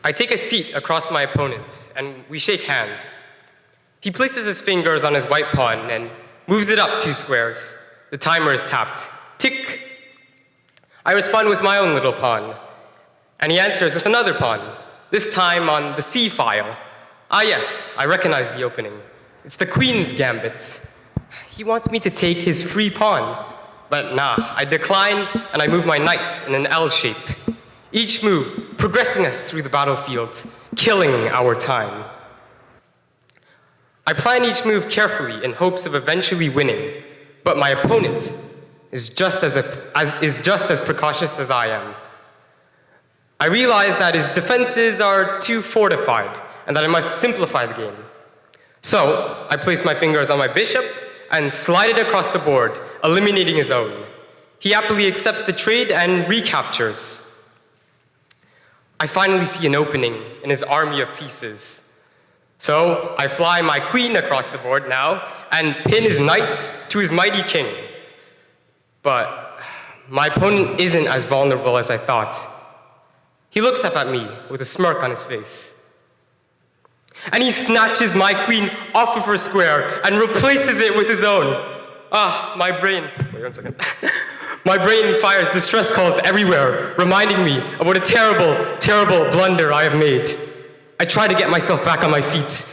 I take a seat across my opponent, and we shake hands. He places his fingers on his white pawn and moves it up 2 squares. The timer is tapped. Tick! I respond with my own little pawn, and he answers with another pawn, this time on the C file. Ah yes, I recognize the opening. It's the Queen's Gambit. He wants me to take his free pawn, but nah, I decline and I move my knight in an L shape. Each move progressing us through the battlefield, killing our time. I plan each move carefully in hopes of eventually winning, but my opponent is just as precautious as I am. I realize that his defenses are too fortified and that I must simplify the game. So I place my fingers on my bishop and slide it across the board, eliminating his own. He happily accepts the trade and recaptures. I finally see an opening in his army of pieces. So I fly my queen across the board now and pin his knight to his mighty king. But my opponent isn't as vulnerable as I thought. He looks up at me with a smirk on his face. And he snatches my queen off of her square and replaces it with his own. My brain, wait 1 second. My brain fires distress calls everywhere, reminding me of what a terrible, terrible blunder I have made. I try to get myself back on my feet.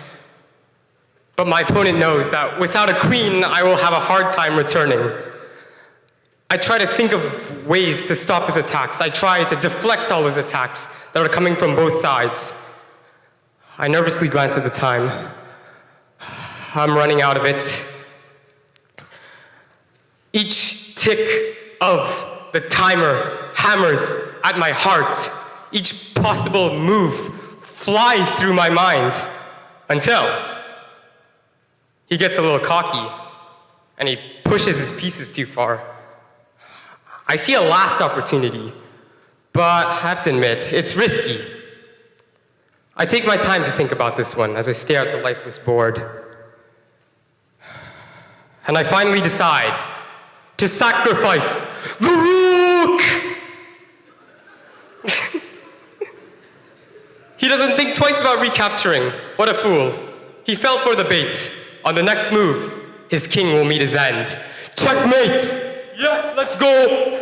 But my opponent knows that without a queen, I will have a hard time returning. I try to think of ways to stop his attacks. I try to deflect all his attacks that are coming from both sides. I nervously glance at the time. I'm running out of it. Each tick of the timer hammers at my heart. Each possible move flies through my mind until he gets a little cocky and he pushes his pieces too far. I see a last opportunity, but I have to admit, it's risky. I take my time to think about this one as I stare at the lifeless board. And I finally decide to sacrifice the rook! He doesn't think twice about recapturing. What a fool. He fell for the bait. On the next move, his king will meet his end. Checkmate! Yes, let's go!